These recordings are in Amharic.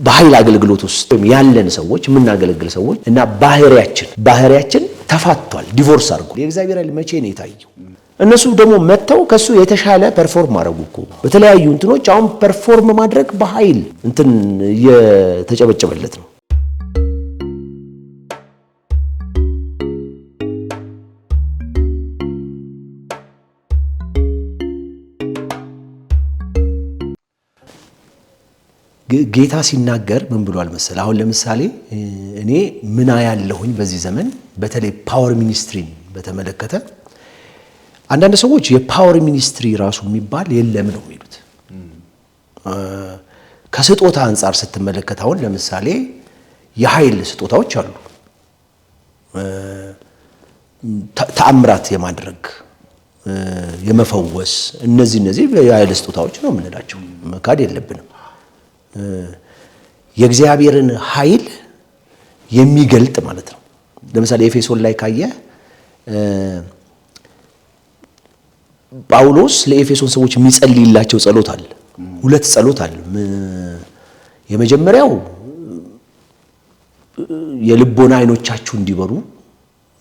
በኃይል አገልግሎት ውስጥ ያለን ሰዎች የምናገለግል ሰዎች እና ባህሪያችን ተፋቷል፣ ዲቮርስ አድርጓል። የእግዚአብሔር ኃይል መቼ ነው የታየው? እነሱ ደግሞ መተው ከሱ የተሻለ ፐርፎርም ማድረጉ እኮ በተለያዩ እንትኖች አሁን ፐርፎርም ማድረግ በኃይል እንትን እየተጨበጨበለት ነው። ጌታ ሲናገር ምን ብሏል መሰለ? አሁን ለምሳሌ እኔ ምን ያለሁኝ በዚህ ዘመን በተለይ ፓወር ሚኒስትሪን በተመለከተ አንዳንድ ሰዎች የፓወር ሚኒስትሪ ራሱ የሚባል የለም ነው የሚሉት። ከስጦታ አንፃር ስትመለከት አሁን ለምሳሌ የኃይል ስጦታዎች አሉ። ተአምራት የማድረግ የመፈወስ እነዚህ የኃይል ስጦታዎች ነው የምንላቸው፣ መካድ የለብንም። የእግዚአብሔርን ኃይል የሚገልጥ ማለት ነው። ለምሳሌ ኤፌሶን ላይ ካየ ጳውሎስ ለኤፌሶን ሰዎች የሚጸልይላቸው ጸሎት አለ። ሁለት ጸሎት አለ። የመጀመሪያው የልቦና አይኖቻችሁ እንዲበሩ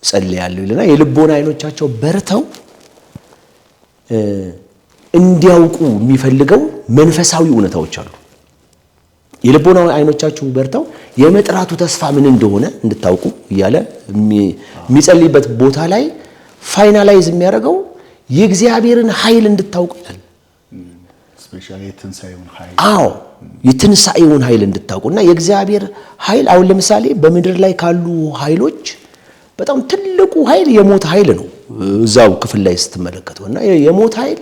ጸልያለሁ ይልና የልቦና አይኖቻቸው በርተው እንዲያውቁ የሚፈልገው መንፈሳዊ እውነታዎች አሉ። የልቦና አይኖቻችሁ በርተው የመጥራቱ ተስፋ ምን እንደሆነ እንድታውቁ እያለ የሚጸልይበት ቦታ ላይ ፋይናላይዝ የሚያደርገው የእግዚአብሔርን ኃይል እንድታውቁ ይላል። ስፔሻሊ የትንሳኤውን ኃይል የትንሳኤውን ኃይል እንድታውቁና የእግዚአብሔር ኃይል አሁን ለምሳሌ በምድር ላይ ካሉ ኃይሎች በጣም ትልቁ ኃይል የሞት ኃይል ነው። እዛው ክፍል ላይ ስትመለከቱና የሞት ኃይል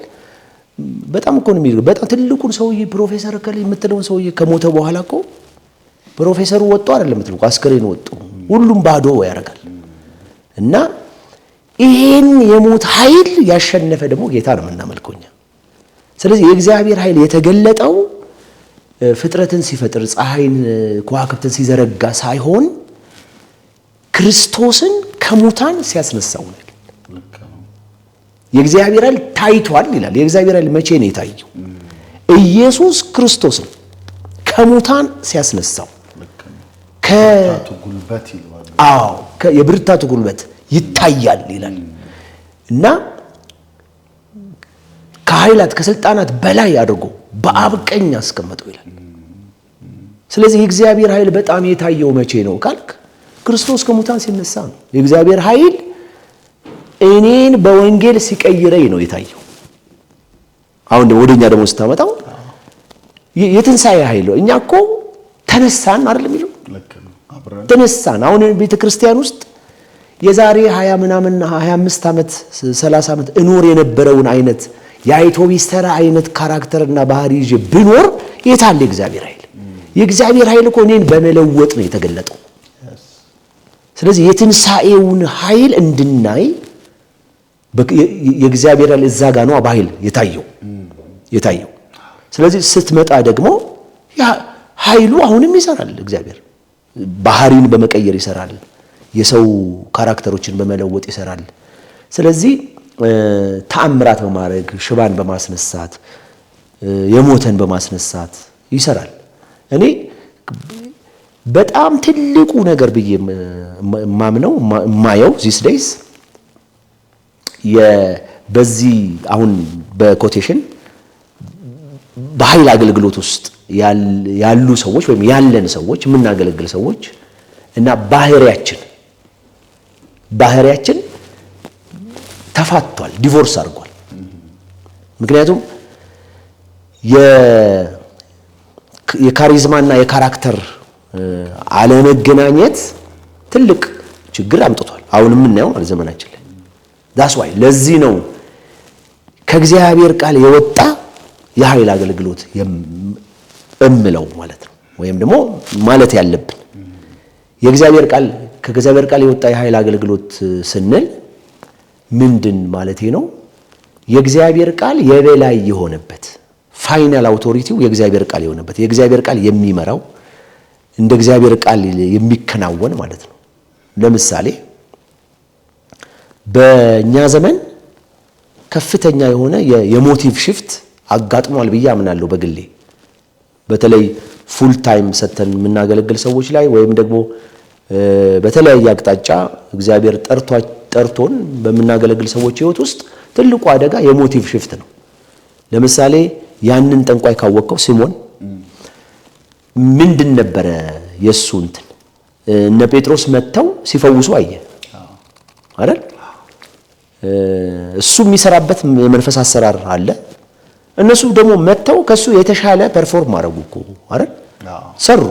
በጣም እኮ ነው የሚል በጣም ትልቁን ሰውዬ ፕሮፌሰር ከለ የምትለውን ሰውዬ ከሞተ በኋላ እኮ ፕሮፌሰሩ ወጥቶ አይደለም የምትለው አስከሬን ወጥቶ ሁሉም ባዶ ያደርጋል። እና ይሄን የሞት ኃይል ያሸነፈ ደግሞ ጌታ ነው የምናመልከው እኛ። ስለዚህ የእግዚአብሔር ኃይል የተገለጠው ፍጥረትን ሲፈጥር ፀሐይን ከዋክብትን ሲዘረጋ ሳይሆን ክርስቶስን ከሙታን ሲያስነሳው ነው። የእግዚአብሔር ኃይል ታይቷል ይላል። የእግዚአብሔር ኃይል መቼ ነው የታየው? ኢየሱስ ክርስቶስን ከሙታን ሲያስነሳው ከብርታቱ ጉልበት ይላል። የብርታቱ ጉልበት ይታያል ይላል። እና ከኃይላት ከስልጣናት በላይ አድርጎ በአብ ቀኝ አስቀመጠው ይላል። ስለዚህ የእግዚአብሔር ኃይል በጣም የታየው መቼ ነው ካልክ ክርስቶስ ከሙታን ሲነሳ ነው። የእግዚአብሔር ኃይል እኔን በወንጌል ሲቀይረኝ ነው የታየው። አሁን ወደኛ ደግሞ ስታመጣው የትንሳኤ ኃይል እኛ እኮ ተነሳን አይደል የሚለው ተነሳን። አሁን ቤተክርስቲያን ውስጥ የዛሬ 20 ምናምን 25 ዓመት 30 ዓመት እኖር የነበረውን አይነት የአይቶቢስ ተራ አይነት ካራክተርና ባህሪ ይዤ ብኖር የታለ የእግዚአብሔር ኃይል? የእግዚአብሔር ኃይል እኮ እኔን በመለወጥ ነው የተገለጠው። ስለዚህ የትንሳኤውን ኃይል እንድናይ የእግዚአብሔር ኃይል እዛ ጋር ነው በኃይል የታየው። ስለዚህ ስትመጣ ደግሞ ያ ኃይሉ አሁንም ይሰራል። እግዚአብሔር ባህሪን በመቀየር ይሰራል። የሰው ካራክተሮችን በመለወጥ ይሰራል። ስለዚህ ተአምራት በማድረግ ሽባን በማስነሳት የሞተን በማስነሳት ይሰራል። እኔ በጣም ትልቁ ነገር ብዬ ማየው ዚስ ዴይስ በዚህ አሁን በኮቴሽን በኃይል አገልግሎት ውስጥ ያሉ ሰዎች ወይም ያለን ሰዎች የምናገለግል ሰዎች እና ባህሪያችን ተፋቷል፣ ዲቮርስ አድርጓል። ምክንያቱም የካሪዝማና የካራክተር አለመገናኘት ትልቅ ችግር አምጥቷል። አሁን የምናየው ማለት ዘመናችን ላይ ዳስ ዋይ ለዚህ ነው ከእግዚአብሔር ቃል የወጣ የኃይል አገልግሎት እምለው ማለት ነው። ወይም ደግሞ ማለት ያለብን የእግዚአብሔር ቃል ከእግዚአብሔር ቃል የወጣ የኃይል አገልግሎት ስንል ምንድን ማለቴ ነው? የእግዚአብሔር ቃል የበላይ የሆነበት ፋይናል አውቶሪቲው የእግዚአብሔር ቃል የሆነበት የእግዚአብሔር ቃል የሚመራው እንደ እግዚአብሔር ቃል የሚከናወን ማለት ነው። ለምሳሌ በእኛ ዘመን ከፍተኛ የሆነ የሞቲቭ ሽፍት አጋጥሟል ብዬ አምናለሁ በግሌ። በተለይ ፉል ታይም ሰተን የምናገለግል ሰዎች ላይ ወይም ደግሞ በተለያየ አቅጣጫ እግዚአብሔር ጠርቶን በምናገለግል ሰዎች ህይወት ውስጥ ትልቁ አደጋ የሞቲቭ ሽፍት ነው። ለምሳሌ ያንን ጠንቋይ ካወቀው ሲሞን ምንድን ነበረ የሱ እንትን እነ ጴጥሮስ መተው ሲፈውሱ አየ አይደል? እሱ የሚሰራበት የመንፈስ አሰራር አለ። እነሱ ደግሞ መተው ከሱ የተሻለ ፐርፎርም አደረጉ እኮ አይደል? ሰሩ።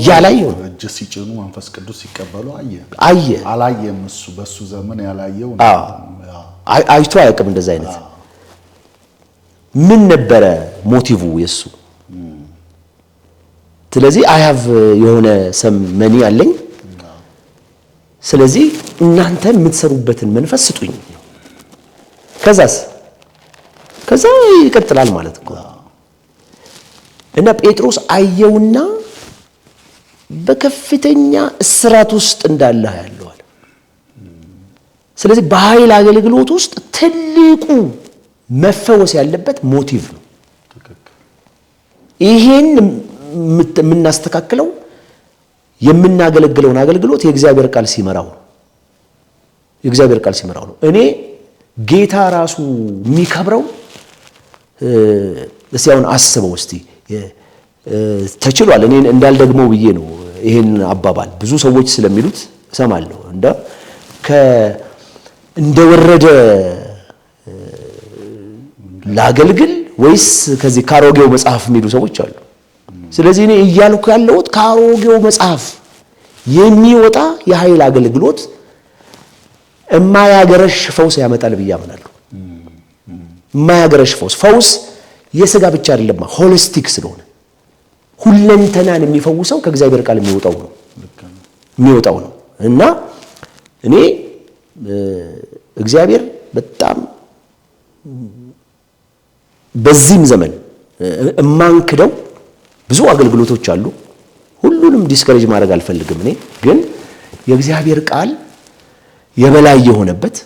ያላየው እጅ ሲጭኑ መንፈስ ቅዱስ ሲቀበሉ አየ። አላየም። እሱ በሱ ዘመን ያላየው አይቶ አያውቅም እንደዛ አይነት። ምን ነበረ ሞቲቭ የሱ? ስለዚህ አይ ሃቭ የሆነ ሰም መኒ አለኝ፣ ስለዚህ እናንተ የምትሰሩበትን መንፈስ ስጡኝ። ከዛ ይቀጥላል ማለት እኮ። እና ጴጥሮስ አየውና በከፍተኛ እስራት ውስጥ እንዳለ ያለዋል። ስለዚህ በኃይል አገልግሎት ውስጥ ትልቁ መፈወስ ያለበት ሞቲቭ ነው። ይሄን የምናስተካክለው የምናገለግለውን አገልግሎት የእግዚአብሔር ቃል ሲመራው ነው። እኔ ጌታ ራሱ የሚከብረው እስቲ አሁን አስበው እስቲ ተችሏል። እኔ እንዳልደግመው ብዬ ነው ይሄን አባባል ብዙ ሰዎች ስለሚሉት እሰማለሁ። እንደወረደ ላገልግል ወይስ ከዚህ ካሮጌው መጽሐፍ የሚሉ ሰዎች አሉ። ስለዚህ እኔ እያልኩ ያለሁት ካሮጌው መጽሐፍ የሚወጣ የኃይል አገልግሎት የማያገረሽ ፈውስ ያመጣል ብዬ አምናለሁ። የማያገረሽ ፈውስ የሥጋ ብቻ አይደለም፣ ሆሊስቲክ ስለሆነ ሁለንተናን የሚፈውሰው ከእግዚአብሔር ቃል የሚወጣው ነው። እና እኔ እግዚአብሔር በጣም በዚህም ዘመን እማንክደው ብዙ አገልግሎቶች አሉ። ሁሉንም ዲስከሬጅ ማድረግ አልፈልግም። እኔ ግን የእግዚአብሔር ቃል የበላይ የሆነበት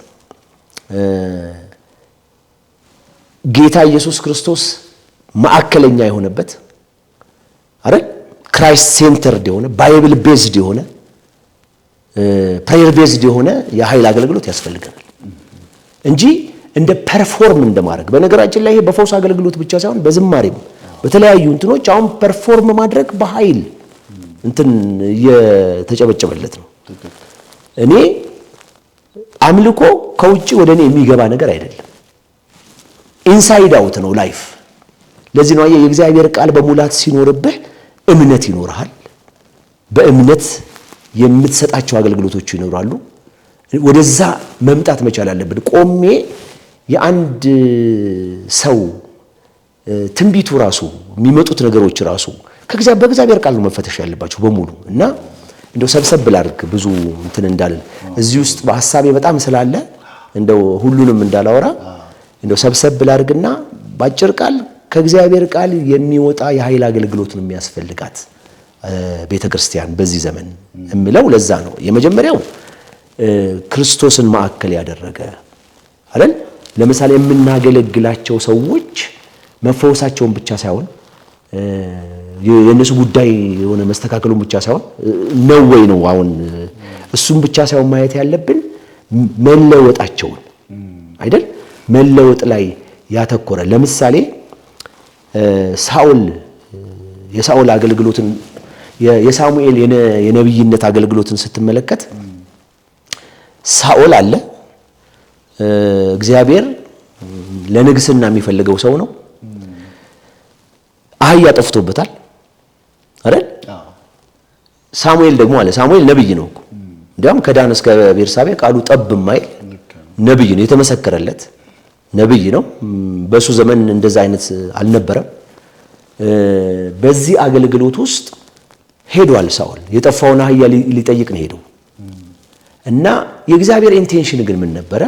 ጌታ ኢየሱስ ክርስቶስ ማዕከለኛ የሆነበት አይደል? ክራይስት ሴንተርድ የሆነ ባይብል ቤዝድ የሆነ ፕሬየር ቤዝድ የሆነ የኃይል አገልግሎት ያስፈልገናል እንጂ እንደ ፐርፎርም እንደማድረግ። በነገራችን ላይ ይሄ በፈውስ አገልግሎት ብቻ ሳይሆን በዝማሬም በተለያዩ እንትኖች አሁን ፐርፎርም ማድረግ በኃይል እንትን እየተጨበጨበለት ነው። እኔ አምልኮ ከውጪ ወደ እኔ የሚገባ ነገር አይደለም፣ ኢንሳይድ አውት ነው ላይፍ። ለዚህ ነው የእግዚአብሔር ቃል በሙላት ሲኖርብህ እምነት ይኖርሃል። በእምነት የምትሰጣቸው አገልግሎቶች ይኖራሉ። ወደዛ መምጣት መቻል አለብን። ቆሜ የአንድ ሰው ትንቢቱ ራሱ የሚመጡት ነገሮች ራሱ በእግዚአብሔር ቃል ነው መፈተሽ ያለባቸው በሙሉ። እና እንደው ሰብሰብ ላድርግ ብዙ እንትን እንዳልን እዚህ ውስጥ በሐሳቤ በጣም ስላለ እንደው ሁሉንም እንዳላወራ እንደው ሰብሰብ ላድርግና ባጭር ቃል ከእግዚአብሔር ቃል የሚወጣ የኃይል አገልግሎት ነው የሚያስፈልጋት ቤተክርስቲያን በዚህ ዘመን እምለው ለዛ ነው። የመጀመሪያው ክርስቶስን ማዕከል ያደረገ አይደል? ለምሳሌ የምናገለግላቸው ሰዎች መፈወሳቸውን ብቻ ሳይሆን የነሱ ጉዳይ የሆነ መስተካከሉን ብቻ ሳይሆን ነው ወይ ነው አሁን እሱም ብቻ ሳይሆን ማየት ያለብን መለወጣቸውን አይደል? መለወጥ ላይ ያተኮረ። ለምሳሌ የሳኦል አገልግሎትን የሳሙኤል የነብይነት አገልግሎትን ስትመለከት ሳኦል አለ። እግዚአብሔር ለንግስና የሚፈልገው ሰው ነው። አህያ ጠፍቶበታል አይደል? ሳሙኤል ደግሞ አለ። ሳሙኤል ነብይ ነው እኮ እንዲያውም ከዳን እስከ ቤርሳቤ ቃሉ ጠብ የማይል ነብይ ነው፣ የተመሰከረለት ነብይ ነው። በሱ ዘመን እንደዛ አይነት አልነበረም። በዚህ አገልግሎት ውስጥ ሄዷል ሳኦል። የጠፋውን አህያ ሊጠይቅ ነው ሄደው እና የእግዚአብሔር ኢንቴንሽን ግን ምን ነበረ?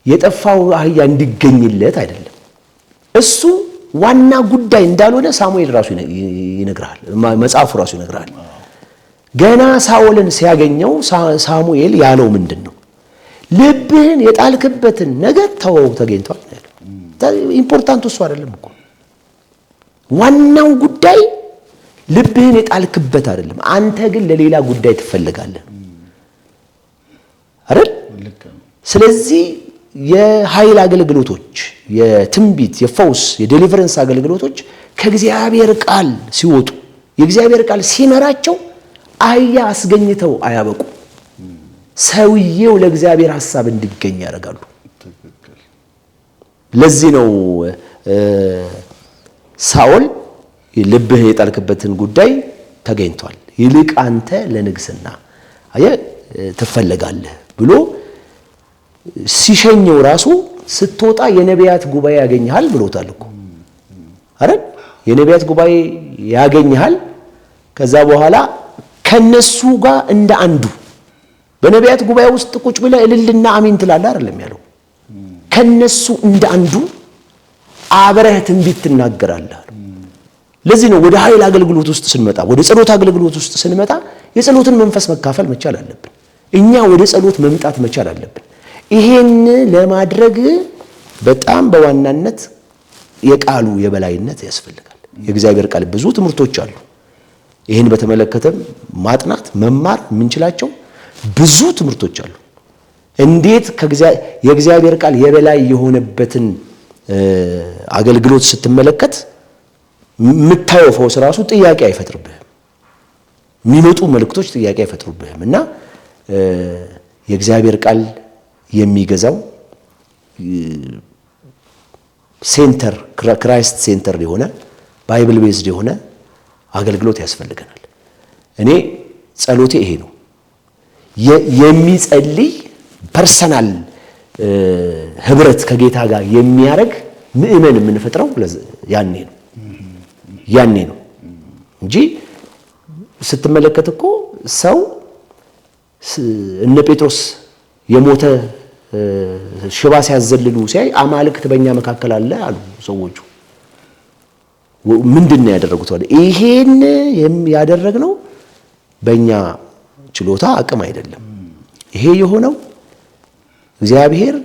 የጠፋው አህያ እንዲገኝለት አይደለም። እሱ ዋና ጉዳይ እንዳልሆነ ሳሙኤል ራሱ ይነግራል፣ መጽሐፉ ራሱ ይነግራል። ገና ሳኦልን ሲያገኘው ሳሙኤል ያለው ምንድን ነው? ልብህን የጣልክበትን ነገር ተወው፣ ተገኝቷል ያለው። ኢምፖርታንቱ እሱ አይደለም እኮ ዋናው ጉዳይ ልብህን የጣልክበት አይደለም። አንተ ግን ለሌላ ጉዳይ ትፈልጋለህ አይደል? ስለዚህ የኃይል አገልግሎቶች፣ የትንቢት፣ የፈውስ፣ የዴሊቨረንስ አገልግሎቶች ከእግዚአብሔር ቃል ሲወጡ የእግዚአብሔር ቃል ሲመራቸው አህያ አስገኝተው አያበቁ። ሰውየው ለእግዚአብሔር ሐሳብ እንዲገኝ ያደርጋሉ። ለዚህ ነው ሳኦል ልብህ የጣልክበትን ጉዳይ ተገኝቷል፣ ይልቅ አንተ ለንግስና ትፈልጋለህ ብሎ ሲሸኘው ራሱ ስትወጣ የነቢያት ጉባኤ ያገኝሃል ብሎታል እኮ አይደል? የነቢያት ጉባኤ ያገኝሃል። ከዛ በኋላ ከነሱ ጋር እንደ አንዱ በነቢያት ጉባኤ ውስጥ ቁጭ ብለህ እልልና አሜን ትላለህ አይደለም ያለው። ከነሱ እንደ አንዱ አብረህ ትንቢት ትናገራለህ። ለዚህ ነው ወደ ኃይል አገልግሎት ውስጥ ስንመጣ፣ ወደ ጸሎት አገልግሎት ውስጥ ስንመጣ የጸሎትን መንፈስ መካፈል መቻል አለብን። እኛ ወደ ጸሎት መምጣት መቻል አለብን። ይሄን ለማድረግ በጣም በዋናነት የቃሉ የበላይነት ያስፈልጋል። የእግዚአብሔር ቃል ብዙ ትምህርቶች አሉ። ይሄን በተመለከተ ማጥናት መማር የምንችላቸው ብዙ ትምህርቶች አሉ። እንዴት የእግዚአብሔር ቃል የበላይ የሆነበትን አገልግሎት ስትመለከት የምታየው ፈውስ ራሱ ጥያቄ አይፈጥርብህም። የሚመጡ መልእክቶች ጥያቄ አይፈጥሩብህም። እና የእግዚአብሔር ቃል የሚገዛው ሴንተር ክራይስት ሴንተር የሆነ ባይብል ቤዝድ የሆነ አገልግሎት ያስፈልገናል። እኔ ጸሎቴ ይሄ ነው። የሚጸልይ ፐርሰናል ህብረት ከጌታ ጋር የሚያደርግ ምእመን የምንፈጥረው ያኔ ነው እንጂ ስትመለከት እኮ ሰው እነ ጴጥሮስ የሞተ ሽባ ሲያዘልሉ ሲያይ አማልክት በእኛ መካከል አለ አሉ ሰዎቹ። ምንድን ነው ያደረጉት? ይሄን ያደረግነው በእኛ ችሎታ አቅም አይደለም። ይሄ የሆነው እግዚአብሔር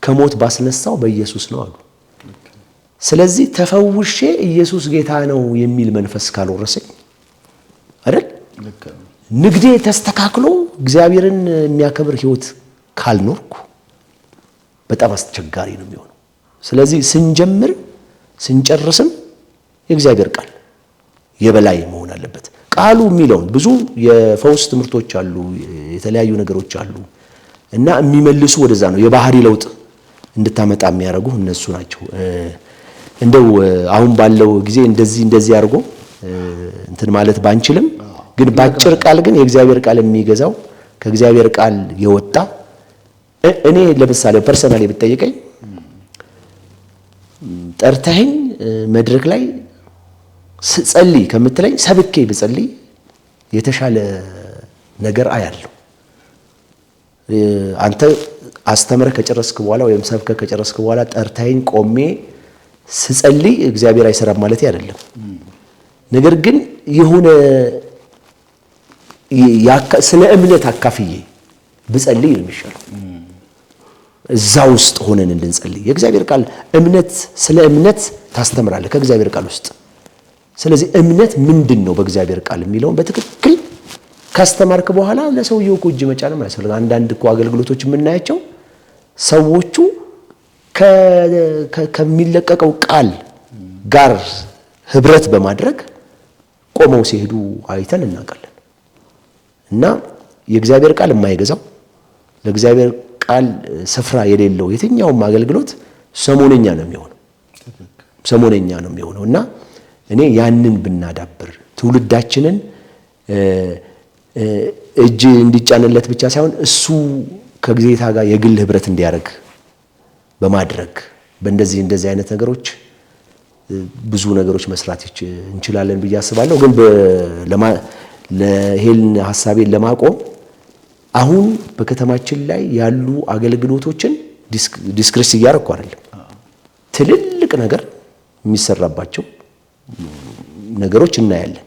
ከሞት ባስነሳው በኢየሱስ ነው አሉ። ስለዚህ ተፈውሼ ኢየሱስ ጌታ ነው የሚል መንፈስ ካልወረሰኝ አይደል? ንግዴ ተስተካክሎ እግዚአብሔርን የሚያከብር ህይወት ካልኖርኩ በጣም አስቸጋሪ ነው የሚሆነው። ስለዚህ ስንጀምር ስንጨርስም የእግዚአብሔር ቃል የበላይ መሆን አለበት። ቃሉ የሚለውን ብዙ የፈውስ ትምህርቶች አሉ፣ የተለያዩ ነገሮች አሉ እና የሚመልሱ ወደዛ ነው። የባህሪ ለውጥ እንድታመጣ የሚያደርጉ እነሱ ናቸው። እንደው አሁን ባለው ጊዜ እንደዚህ አድርጎ እንትን ማለት ባንችልም ግን ባጭር ቃል ግን የእግዚአብሔር ቃል የሚገዛው ከእግዚአብሔር ቃል የወጣ እኔ ለምሳሌ ፐርሰናሊ ብትጠይቀኝ ጠርተኸኝ መድረክ ላይ ጸልይ ከምትለኝ ሰብኬ ብጸልይ የተሻለ ነገር አያለሁ። አንተ አስተምረህ ከጨረስክ በኋላ ወይም ሰብከህ ከጨረስክ በኋላ ጠርተኸኝ ቆሜ ስጸልይ እግዚአብሔር አይሰራም ማለት አይደለም። ነገር ግን የሆነ ስለ እምነት አካፍዬ ብጸልይ ነው የሚሻለው። እዛ ውስጥ ሆነን እንድንጸልይ የእግዚአብሔር ቃል ስለ እምነት ታስተምራለህ ከእግዚአብሔር ቃል ውስጥ። ስለዚህ እምነት ምንድን ነው በእግዚአብሔር ቃል የሚለውን በትክክል ካስተማርክ በኋላ ለሰውየው እኮ እጅ መጫንም አያስፈልግም። አንዳንድ እኮ አገልግሎቶች የምናያቸው ሰዎቹ ከሚለቀቀው ቃል ጋር ህብረት በማድረግ ቆመው ሲሄዱ አይተን እናውቃለን። እና የእግዚአብሔር ቃል የማይገዛው ለእግዚአብሔር ቃል ስፍራ የሌለው የትኛውም አገልግሎት ሰሞነኛ ነው የሚሆነው እና እኔ ያንን ብናዳብር ትውልዳችንን እጅ እንዲጫንለት ብቻ ሳይሆን እሱ ከጌታ ጋር የግል ህብረት እንዲያደርግ በማድረግ በእንደዚህ አይነት ነገሮች ብዙ ነገሮች መስራት እንችላለን ብዬ አስባለሁ። ግን ለሄል ሐሳቤን ለማቆም አሁን በከተማችን ላይ ያሉ አገልግሎቶችን ዲስክሬስ እያደረኩ አይደለም። ትልልቅ ነገር የሚሰራባቸው ነገሮች እናያለን።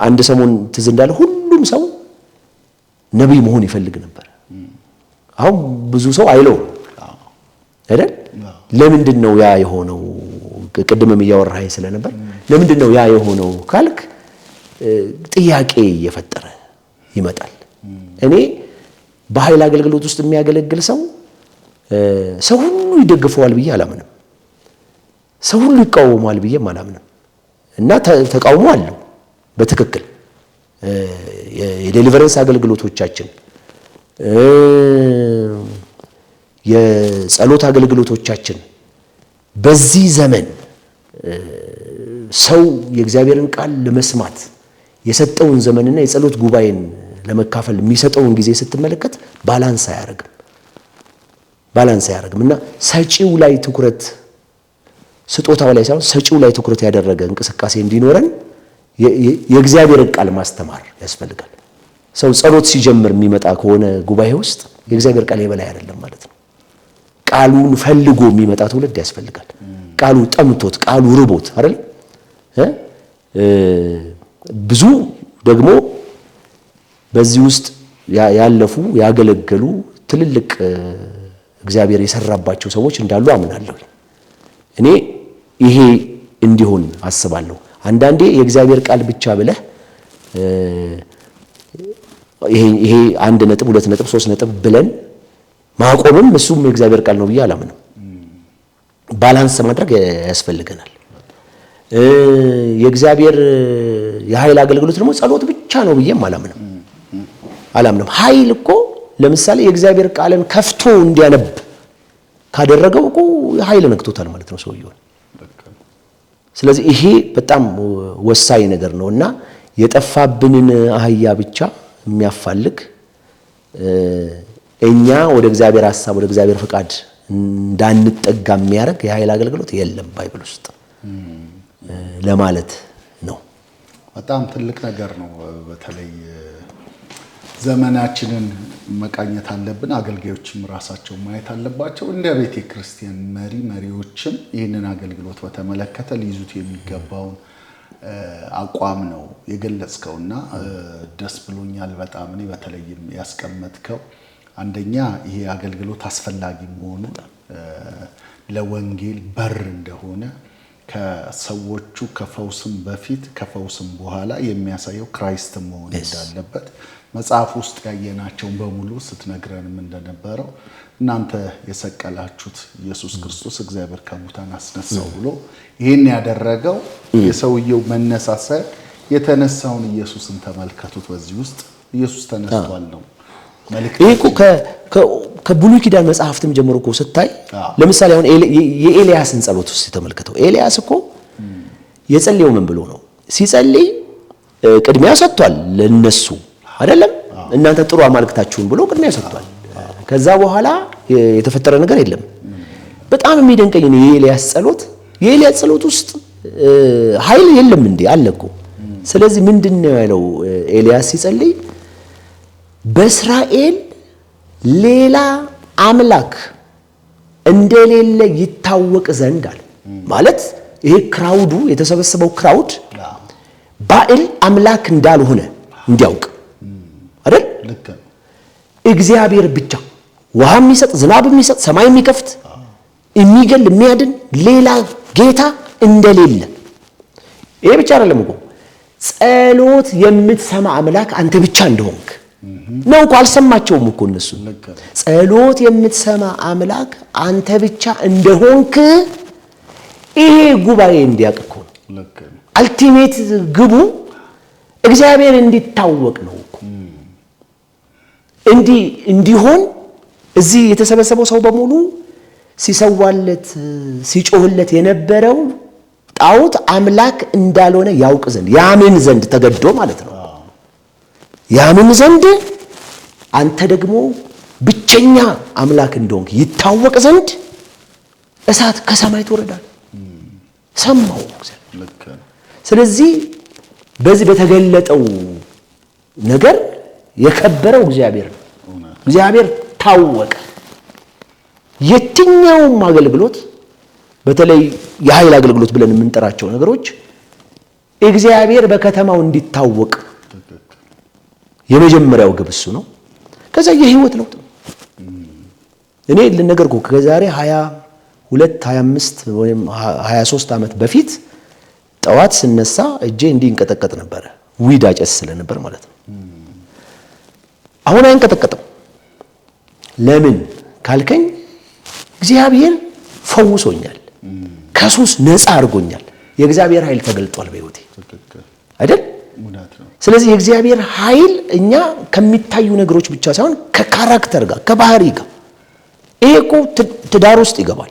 አንድ ሰሞን ትዝ እንዳለ ሁሉም ሰው ነቢይ መሆን ይፈልግ ነበር። አሁን ብዙ ሰው አይለው አይደል? ለምንድን ነው ያ የሆነው? ቅድምም እያወራኸኝ ስለነበር ለምንድን ነው ያ የሆነው ካልክ ጥያቄ እየፈጠረ ይመጣል። እኔ በኃይል አገልግሎት ውስጥ የሚያገለግል ሰው ሁሉ ይደግፈዋል ብዬ አላምንም። ሰው ሁሉ ይቃወማል ብዬም አላምንም። እና ተቃውሞ አለው በትክክል የዴሊቨረንስ አገልግሎቶቻችን የጸሎት አገልግሎቶቻችን በዚህ ዘመን ሰው የእግዚአብሔርን ቃል ለመስማት የሰጠውን ዘመንና የጸሎት ጉባኤን ለመካፈል የሚሰጠውን ጊዜ ስትመለከት ባላንስ አያደርግም እና ሰጪው ላይ ትኩረት ስጦታው ላይ ሳይሆን ሰጪው ላይ ትኩረት ያደረገ እንቅስቃሴ እንዲኖረን የእግዚአብሔርን ቃል ማስተማር ያስፈልጋል። ሰው ጸሎት ሲጀምር የሚመጣ ከሆነ ጉባኤ ውስጥ የእግዚአብሔር ቃል የበላይ አይደለም ማለት ነው። ቃሉን ፈልጎ የሚመጣ ትውልድ ያስፈልጋል። ቃሉ ጠምቶት ቃሉ ርቦት አይደል? ብዙ ደግሞ በዚህ ውስጥ ያለፉ ያገለገሉ ትልልቅ እግዚአብሔር የሰራባቸው ሰዎች እንዳሉ አምናለሁ። እኔ ይሄ እንዲሆን አስባለሁ። አንዳንዴ የእግዚአብሔር ቃል ብቻ ብለህ ይሄ 1 ነጥብ 2 ነጥብ 3 ነጥብ ብለን ማቆምም እሱም የእግዚአብሔር ቃል ነው ብዬ አላምንም። ባላንስ ማድረግ ያስፈልገናል። የእግዚአብሔር የኃይል አገልግሎት ደግሞ ጸሎት ብቻ ነው ብዬም አላምንም። ኃይል እኮ ለምሳሌ የእግዚአብሔር ቃልን ከፍቶ እንዲያነብ ካደረገው እኮ ኃይል ነክቶታል ማለት ነው ሰውየው። ስለዚህ ይሄ በጣም ወሳኝ ነገር ነውና የጠፋብንን አህያ ብቻ የሚያፋልግ እኛ ወደ እግዚአብሔር ሐሳብ ወደ እግዚአብሔር ፍቃድ እንዳንጠጋ የሚያደርግ የኃይል አገልግሎት የለም ባይብል ውስጥ ለማለት ነው። በጣም ትልቅ ነገር ነው። በተለይ ዘመናችንን መቃኘት አለብን። አገልጋዮችም ራሳቸው ማየት አለባቸው። እንደ ቤተ ክርስቲያን መሪዎችም ይህንን አገልግሎት በተመለከተ ሊይዙት የሚገባውን አቋም ነው የገለጽከውና ደስ ብሎኛል በጣም። እኔ በተለይም ያስቀመጥከው አንደኛ ይሄ አገልግሎት አስፈላጊ መሆኑ ለወንጌል በር እንደሆነ ከሰዎቹ ከፈውስም በፊት ከፈውስም በኋላ የሚያሳየው ክራይስት መሆን እንዳለበት መጽሐፍ ውስጥ ያየናቸውን በሙሉ ስትነግረንም እንደነበረው እናንተ የሰቀላችሁት ኢየሱስ ክርስቶስ እግዚአብሔር ከሙታን አስነሳው ብሎ ይሄን ያደረገው የሰውየው መነሳሳት የተነሳውን ኢየሱስን ተመልከቱት። በዚህ ውስጥ ኢየሱስ ተነስቷል ነው መልእክት። ይሄ እኮ ከብሉይ ኪዳን መጽሐፍትም ጀምሮ እኮ ስታይ ለምሳሌ አሁን የኤልያስን ጸሎት ውስጥ ተመልከተው። ኤልያስ እኮ የጸለየው ምን ብሎ ነው? ሲጸልይ ቅድሚያ ሰጥቷል ለነሱ አይደለም? እናንተ ጥሩ አማልክታችሁን ብሎ ቅድሚያ ሰጥቷል። ከዛ በኋላ የተፈጠረ ነገር የለም። በጣም የሚደንቀኝ ነው የኤልያስ ጸሎት ውስጥ ኃይል የለም እንዴ? አለ እኮ። ስለዚህ ምንድነው ያለው ኤልያስ ሲጸልይ? በእስራኤል ሌላ አምላክ እንደሌለ ይታወቅ ዘንድ አለ። ማለት ይሄ ክራውዱ የተሰበሰበው ክራውድ ባዕል አምላክ እንዳልሆነ እንዲያውቅ አይደል? እግዚአብሔር ብቻ ውሃ የሚሰጥ ዝናብ የሚሰጥ ሰማይ የሚከፍት የሚገል የሚያድን ሌላ ጌታ እንደሌለ። ይሄ ብቻ አይደለም እኮ ጸሎት የምትሰማ አምላክ አንተ ብቻ እንደሆንክ ነው እኮ። አልሰማቸውም እኮ እነሱ። ጸሎት የምትሰማ አምላክ አንተ ብቻ እንደሆንክ ይሄ ጉባኤ እንዲያውቅ እኮ ነው። አልቲሜት ግቡ እግዚአብሔር እንዲታወቅ ነው እኮ። እንዲሆን እዚህ የተሰበሰበው ሰው በሙሉ ሲሰዋለት ሲጮህለት የነበረው ጣዖት አምላክ እንዳልሆነ ያውቅ ዘንድ ያምን ዘንድ ተገዶ ማለት ነው። ያምን ዘንድ አንተ ደግሞ ብቸኛ አምላክ እንደሆንክ ይታወቅ ዘንድ እሳት ከሰማይ ትወርዳል። ሰማው እግዚአብሔር። ስለዚህ በዚህ በተገለጠው ነገር የከበረው እግዚአብሔር ነው። እግዚአብሔር ታወቀ። የትኛውም አገልግሎት በተለይ የኃይል አገልግሎት ብለን የምንጠራቸው ነገሮች እግዚአብሔር በከተማው እንዲታወቅ የመጀመሪያው ግብ እሱ ነው። ከዛ የህይወት ለውጥ ነው። እኔ ልነገርኩ ከዛሬ 20 25 ወይም 23 ዓመት በፊት ጠዋት ስነሳ እጄ እንዲህ እንቀጠቀጥ ነበር። ዊድ አጨስ ስለነበር ማለት ነው። አሁን አይንቀጠቀጥም። ለምን ካልከኝ እግዚአብሔር ፈውሶኛል፣ ከሱስ ነፃ አድርጎኛል። የእግዚአብሔር ኃይል ተገልጧል በሕይወቴ አይደል? ስለዚህ የእግዚአብሔር ኃይል እኛ ከሚታዩ ነገሮች ብቻ ሳይሆን ከካራክተር ጋር ከባህሪ ጋር ይሄ እኮ ትዳር ውስጥ ይገባል።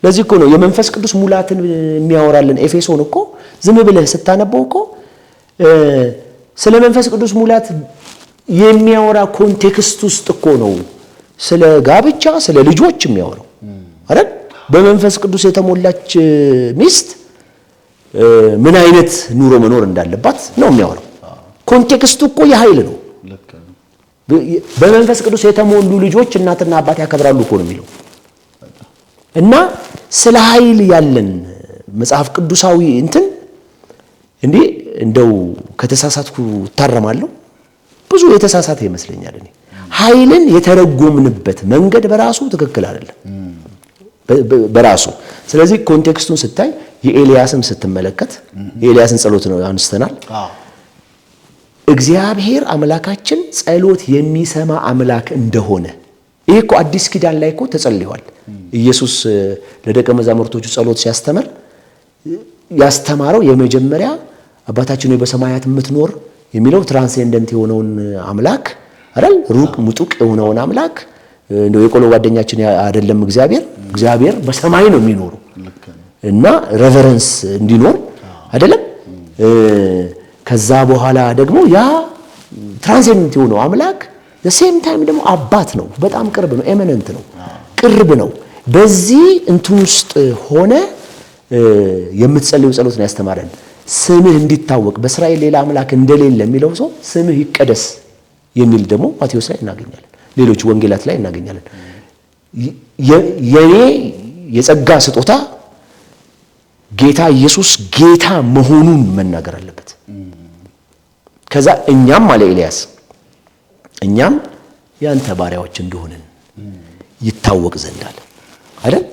ለዚህ እኮ ነው የመንፈስ ቅዱስ ሙላትን የሚያወራልን ኤፌሶን እኮ ዝም ብለህ ስታነበው እኮ ስለ መንፈስ ቅዱስ ሙላት የሚያወራ ኮንቴክስት ውስጥ እኮ ነው ስለ ጋብቻ ስለ ልጆች የሚያወራው አይደል? በመንፈስ ቅዱስ የተሞላች ሚስት ምን አይነት ኑሮ መኖር እንዳለባት ነው የሚያወራው። ኮንቴክስቱ እኮ የኃይል ነው። በመንፈስ ቅዱስ የተሞሉ ልጆች እናትና አባት ያከብራሉ እኮ ነው የሚለው። እና ስለ ኃይል ያለን መጽሐፍ ቅዱሳዊ እንትን እንዲህ እንደው ከተሳሳትኩ ታረማለሁ። ብዙ የተሳሳተ ይመስለኛል እኔ። ኃይልን የተረጎምንበት መንገድ በራሱ ትክክል አይደለም በራሱ። ስለዚህ ኮንቴክስቱን ስታይ የኤልያስን ስትመለከት የኤልያስን ጸሎት ነው አንስተናል። እግዚአብሔር አምላካችን ጸሎት የሚሰማ አምላክ እንደሆነ ይሄ እኮ አዲስ ኪዳን ላይ እኮ ተጸልየዋል። ኢየሱስ ለደቀ መዛሙርቶቹ ጸሎት ሲያስተምር ያስተማረው የመጀመሪያ አባታችን ሆይ በሰማያት የምትኖር የሚለው ትራንሴንደንት የሆነውን አምላክ አይደል? ሩቅ ሙጡቅ የሆነውን አምላክ እንደው የቆሎ ጓደኛችን አይደለም። እግዚአብሔር በሰማይ ነው የሚኖረው እና ሬቨረንስ እንዲኖር አይደለም። ከዛ በኋላ ደግሞ ያ ትራንሴንደንት የሆነው አምላክ ሴም ታይም ደግሞ አባት ነው። በጣም ቅርብ ነው። ኤሚነንት ነው፣ ቅርብ ነው። በዚህ እንትን ውስጥ ሆነ የምትጸልዩ ጸሎት ነው ያስተማረን። ስምህ እንዲታወቅ በእስራኤል ሌላ አምላክ እንደሌለ የሚለው ሰው ስምህ ይቀደስ የሚል ደግሞ ማቴዎስ ላይ እናገኛለን፣ ሌሎች ወንጌላት ላይ እናገኛለን። የኔ የጸጋ ስጦታ ጌታ ኢየሱስ ጌታ መሆኑን መናገር አለበት። ከዛ እኛም አለ ኤልያስ እኛም ያንተ ባሪያዎች እንደሆንን ይታወቅ ዘንድ አለ አይደል?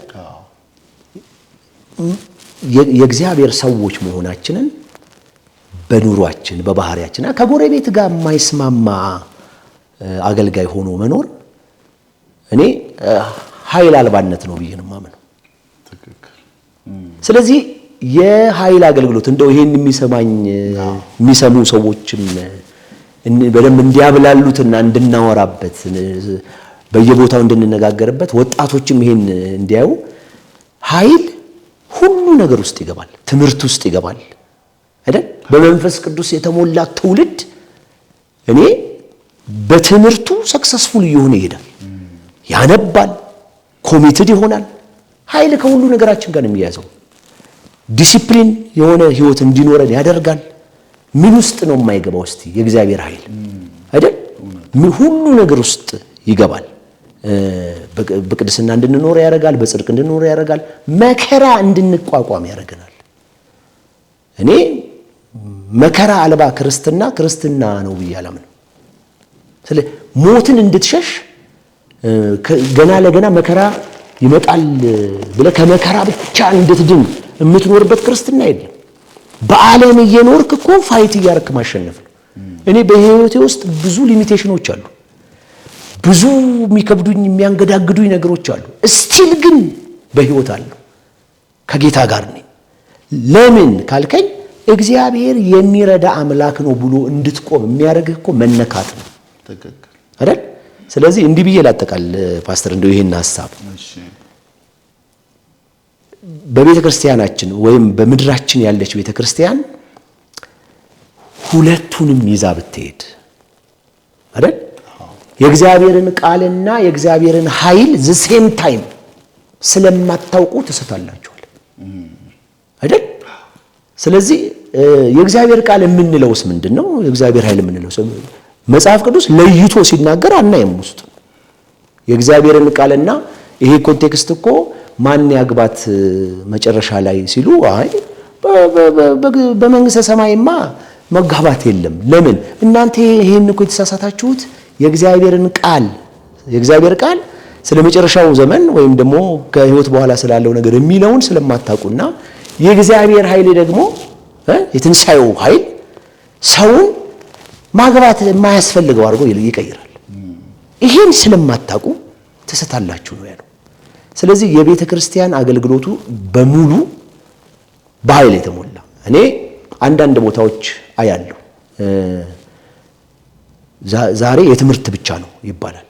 የእግዚአብሔር ሰዎች መሆናችንን በኑሯችን በባህሪያችን ከጎረቤት ጋር የማይስማማ አገልጋይ ሆኖ መኖር እኔ ኃይል አልባነት ነው ብዬ ነው የማምነው። ስለዚህ የኃይል አገልግሎት እንደው ይሄን የሚሰሙ ሰዎችም በደንብ እንዲያብላሉትና እንድናወራበት በየቦታው እንድንነጋገርበት ወጣቶችም ይሄን እንዲያዩ ኃይል ሁሉ ነገር ውስጥ ይገባል፣ ትምህርት ውስጥ ይገባል አይደል? በመንፈስ ቅዱስ የተሞላ ትውልድ እኔ በትምህርቱ ሰክሰስፉል እየሆነ ይሄዳል፣ ያነባል፣ ኮሚትድ ይሆናል። ኃይል ከሁሉ ነገራችን ጋር ነው የሚያዘው። ዲሲፕሊን የሆነ ህይወት እንዲኖረን ያደርጋል። ምን ውስጥ ነው የማይገባው? እስቲ የእግዚአብሔር ኃይል አይደል? ሁሉ ነገር ውስጥ ይገባል። በቅድስና እንድንኖር ያደርጋል፣ በጽድቅ እንድንኖር ያደርጋል፣ መከራ እንድንቋቋም ያደርገናል። እኔ መከራ አልባ ክርስትና ነው ብዬ አላምንም። ስለዚህ ሞትን እንድትሸሽ ገና ለገና መከራ ይመጣል ብለህ ከመከራ ብቻ እንድትድን የምትኖርበት ክርስትና የለም። በዓለም እየኖርክ እኮ ፋይት እያደረክ ማሸነፍ ነው። እኔ በህይወቴ ውስጥ ብዙ ሊሚቴሽኖች አሉ፣ ብዙ የሚከብዱኝ የሚያንገዳግዱኝ ነገሮች አሉ። እስቲል ግን በህይወት አለሁ፣ ከጌታ ጋር ነኝ። ለምን ካልከኝ እግዚአብሔር የሚረዳ አምላክ ነው ብሎ እንድትቆም የሚያደርግህ እኮ መነካት ነው አይደል? ስለዚህ እንዲህ ብዬ ላጠቃል ፓስተር፣ እንደው ይሄን ሐሳብ በቤተ ክርስቲያናችን ወይም በምድራችን ያለች ቤተ ክርስቲያን ሁለቱንም ይዛ ብትሄድ አይደል? የእግዚአብሔርን ቃልና የእግዚአብሔርን ኃይል ዘሴም ታይም ስለማታውቁ ትስታላችኋል አይደል? ስለዚህ የእግዚአብሔር ቃል የምንለውስ ምንድነው? የእግዚአብሔር ኃይል የምንለውስ መጽሐፍ ቅዱስ ለይቶ ሲናገር አናየም። ውስጥ የእግዚአብሔርን ቃልና ይሄ ኮንቴክስት እኮ ማን ያግባት መጨረሻ ላይ ሲሉ አይ በመንግስተ ሰማይማ መጋባት የለም። ለምን እናንተ ይሄን እኮ የተሳሳታችሁት? የእግዚአብሔር ቃል ስለ መጨረሻው ዘመን ወይም ደግሞ ከህይወት በኋላ ስላለው ነገር የሚለውን ስለማታውቁና የእግዚአብሔር ኃይል ደግሞ የትንሣኤው ኃይል ሰውን ማግባት የማያስፈልገው አድርጎ ይቀይራል። ይሄን ስለማታውቁ ትሰታላችሁ ነው ያለው። ስለዚህ የቤተ ክርስቲያን አገልግሎቱ በሙሉ በኃይል የተሞላ እኔ አንዳንድ ቦታዎች አያለሁ። ዛሬ የትምህርት ብቻ ነው ይባላል።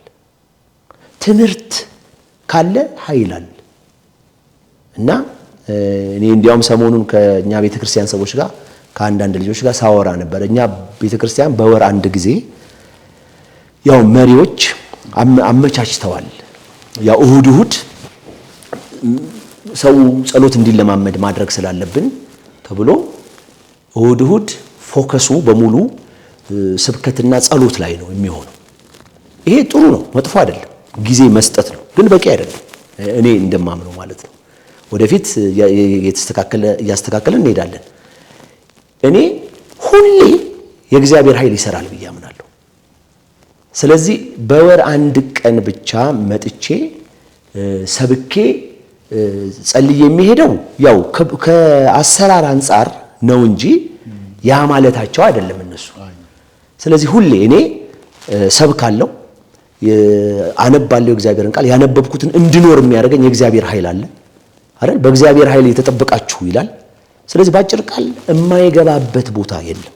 ትምህርት ካለ ኃይል አለ እና እኔ እንዲያውም ሰሞኑን ከኛ ቤተ ክርስቲያን ሰዎች ጋር ከአንዳንድ ልጆች ጋር ሳወራ ነበር። እኛ ቤተ ክርስቲያን በወር አንድ ጊዜ ያው መሪዎች አመቻችተዋል። ያው እሁድ ሰው ጸሎት እንዲለማመድ ማድረግ ስላለብን ተብሎ እሁድ ፎከሱ በሙሉ ስብከትና ጸሎት ላይ ነው የሚሆነው። ይሄ ጥሩ ነው፣ መጥፎ አይደለም። ጊዜ መስጠት ነው፣ ግን በቂ አይደለም። እኔ እንደማምነው ማለት ነው። ወደፊት እያስተካከለን እንሄዳለን። እኔ ሁሌ የእግዚአብሔር ኃይል ይሰራል ብዬ አምናለሁ። ስለዚህ በወር አንድ ቀን ብቻ መጥቼ ሰብኬ ጸልዬ የሚሄደው ያው ከአሰራር አንጻር ነው እንጂ ያ ማለታቸው አይደለም እነሱ። ስለዚህ ሁሌ እኔ ሰብካለሁ፣ አነባለሁ የእግዚአብሔርን ቃል። ያነበብኩትን እንድኖር የሚያደርገኝ የእግዚአብሔር ኃይል አለ አይደል? በእግዚአብሔር ኃይል የተጠበቃችሁ ይላል። ስለዚህ ባጭር ቃል የማይገባበት ቦታ የለም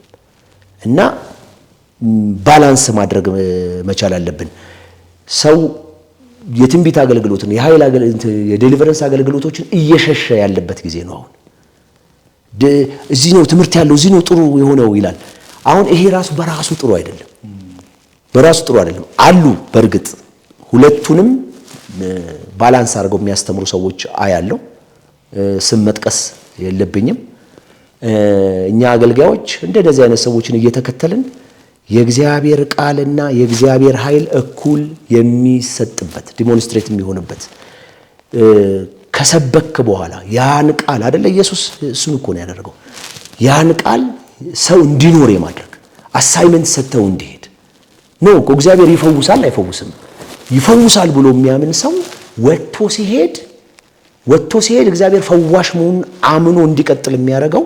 እና ባላንስ ማድረግ መቻል አለብን። ሰው የትንቢት አገልግሎትን የኃይል የዴሊቨረንስ አገልግሎቶችን እየሸሸ ያለበት ጊዜ ነው። አሁን እዚህ ነው ትምህርት ያለው፣ እዚህ ነው ጥሩ የሆነው ይላል። አሁን ይሄ ራሱ በራሱ ጥሩ አይደለም፣ አሉ በእርግጥ ሁለቱንም ባላንስ አድርገው የሚያስተምሩ ሰዎች አያለው። ስም መጥቀስ የለብኝም። እኛ አገልጋዮች እንደዚህ አይነት ሰዎችን እየተከተልን የእግዚአብሔር ቃልና የእግዚአብሔር ኃይል እኩል የሚሰጥበት ዲሞንስትሬት የሚሆንበት ከሰበክ በኋላ ያን ቃል አይደለ ኢየሱስ እሱን እኮ ነው ያደረገው። ያን ቃል ሰው እንዲኖር የማድረግ አሳይመንት ሰጥተው እንዲሄድ ነው እኮ። እግዚአብሔር ይፈውሳል አይፈውስም? ይፈውሳል ብሎ የሚያምን ሰው ወጥቶ ሲሄድ እግዚአብሔር ፈዋሽ መሆኑን አምኖ እንዲቀጥል የሚያደርገው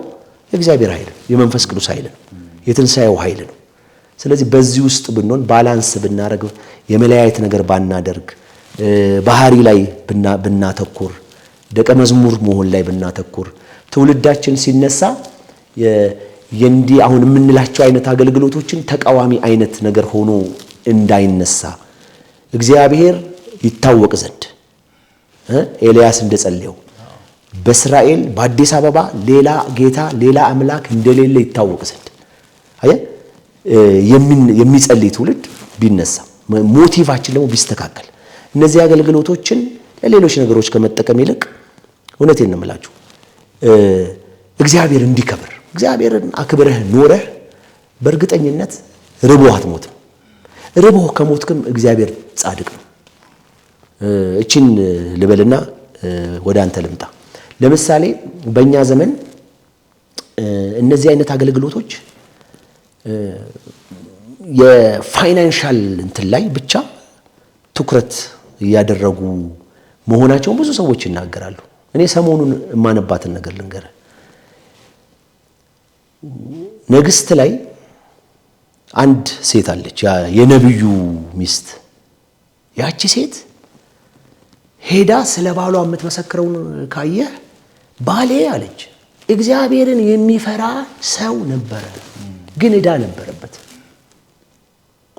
የእግዚአብሔር ኃይል የመንፈስ ቅዱስ ኃይል ነው፣ የትንሣኤው ኃይል ነው። ስለዚህ በዚህ ውስጥ ብንሆን ባላንስ ብናደርግ፣ የመለያየት ነገር ባናደርግ፣ ባህሪ ላይ ብናተኩር፣ ደቀ መዝሙር መሆን ላይ ብናተኩር፣ ትውልዳችን ሲነሳ የእንዲህ አሁን የምንላቸው አይነት አገልግሎቶችን ተቃዋሚ አይነት ነገር ሆኖ እንዳይነሳ እግዚአብሔር ይታወቅ ዘንድ ኤልያስ እንደጸለየው በእስራኤል በአዲስ አበባ ሌላ ጌታ ሌላ አምላክ እንደሌለ ይታወቅ ዘንድ የሚጸልይ ትውልድ ቢነሳ፣ ሞቲቫችን ደግሞ ቢስተካከል፣ እነዚህ አገልግሎቶችን ለሌሎች ነገሮች ከመጠቀም ይልቅ እውነቴን ነው የምላችሁ እግዚአብሔር እንዲከብር እግዚአብሔርን አክብረህ ኖረህ በእርግጠኝነት ርቦህ አትሞትም። ርቦህ ከሞትክም እግዚአብሔር ጻድቅ ነው። እቺን ልበልና ወደ አንተ ልምጣ። ለምሳሌ በእኛ ዘመን እነዚህ አይነት አገልግሎቶች የፋይናንሻል እንትን ላይ ብቻ ትኩረት እያደረጉ መሆናቸውን ብዙ ሰዎች ይናገራሉ። እኔ ሰሞኑን የማነባትን ነገር ልንገርህ። ንግሥት ላይ አንድ ሴት አለች፣ የነብዩ ሚስት። ያቺ ሴት ሄዳ ስለ ባሏ የምትመሰክረውን ካየህ ባሌ አለች እግዚአብሔርን የሚፈራ ሰው ነበረ፣ ግን ዕዳ ነበረበት።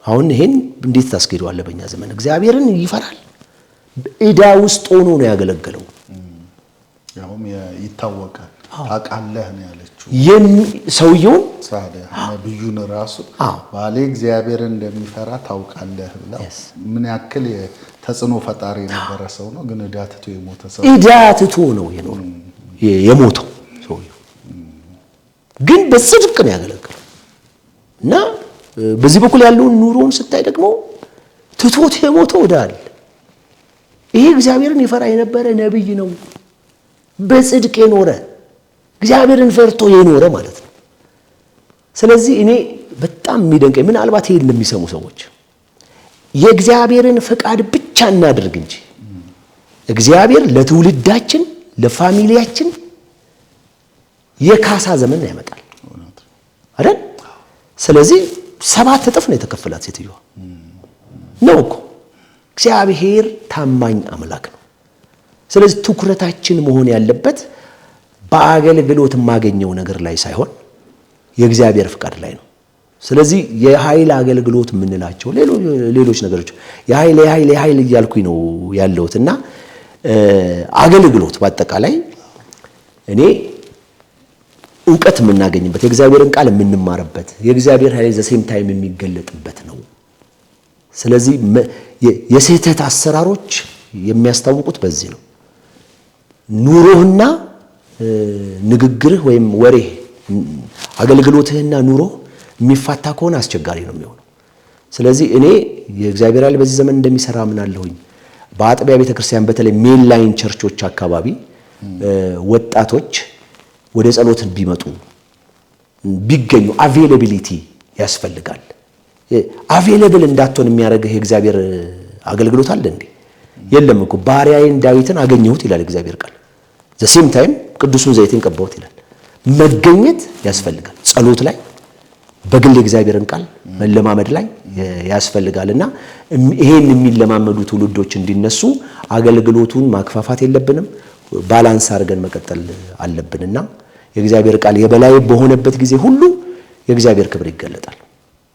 አሁን ይሄን እንዴት ታስኬደዋለህ? በእኛ ዘመን እግዚአብሔርን ይፈራል፣ ዕዳ ውስጥ ሆኖ ነው ያገለገለው። ያውም ይታወቃል። ታውቃለህ ነው ያለችው ሰውየውን ነብዩን ራሱ ባሌ እግዚአብሔርን እንደሚፈራ ታውቃለህ ብላ ምን ያክል ተጽዕኖ ፈጣሪ የነበረ ሰው ነው። ግን ዕዳ ትቶ የሞተ ሰው ዕዳ ትቶ ነው የሞተው ሰውየው፣ ግን በጽድቅ ነው ያገለገለው። እና በዚህ በኩል ያለውን ኑሮውን ስታይ ደግሞ ትቶት የሞተው ዕዳ አለ። ይሄ እግዚአብሔርን ይፈራ የነበረ ነብይ ነው፣ በጽድቅ የኖረ እግዚአብሔርን ፈርቶ የኖረ ማለት ነው። ስለዚህ እኔ በጣም የሚደንቀኝ ምናልባት ይሄን የሚሰሙ ሰዎች የእግዚአብሔርን ፍቃድ ብቻ እናድርግ እንጂ እግዚአብሔር ለትውልዳችን ለፋሚሊያችን የካሳ ዘመን ያመጣል አይደል? ስለዚህ 7 እጥፍ ነው የተከፈላት ሴትዮዋ ነው እኮ። እግዚአብሔር ታማኝ አምላክ ነው። ስለዚህ ትኩረታችን መሆን ያለበት በአገልግሎት የማገኘው ነገር ላይ ሳይሆን የእግዚአብሔር ፍቃድ ላይ ነው። ስለዚህ የኃይል አገልግሎት የምንላቸው ሌሎች ነገሮች የኃይል እያልኩኝ ነው ያለሁትና አገልግሎት በአጠቃላይ እኔ ዕውቀት የምናገኝበት የእግዚአብሔርን ቃል የምንማርበት የእግዚአብሔር ኃይል ዘሴም ታይም የሚገለጥበት ነው። ስለዚህ የስህተት አሰራሮች የሚያስታውቁት በዚህ ነው። ኑሮህና ንግግርህ ወይም ወሬህ አገልግሎትህና ኑሮህ የሚፋታ ከሆነ አስቸጋሪ ነው የሚሆነው። ስለዚህ እኔ የእግዚአብሔር ኃይል በዚህ ዘመን እንደሚሰራ ምናለሁኝ። በአጥቢያ ቤተክርስቲያን በተለይ ሜን ላይን ቸርቾች አካባቢ ወጣቶች ወደ ጸሎት ቢመጡ ቢገኙ አቬይላቢሊቲ ያስፈልጋል። አቬይላብል እንዳትሆን የሚያደርግህ የእግዚአብሔር አገልግሎት አለ እንዴ? የለም እኮ ባሪያዬን ዳዊትን አገኘሁት ይላል እግዚአብሔር ቃል። ዘሴም ታይም ቅዱሱን ዘይትን ቀባሁት ይላል። መገኘት ያስፈልጋል። ጸሎት ላይ በግል የእግዚአብሔርን ቃል መለማመድ ላይ ያስፈልጋልና ይሄን የሚለማመዱ ትውልዶች እንዲነሱ አገልግሎቱን ማክፋፋት የለብንም። ባላንስ አድርገን መቀጠል አለብንና የእግዚአብሔር ቃል የበላይ በሆነበት ጊዜ ሁሉ የእግዚአብሔር ክብር ይገለጣል።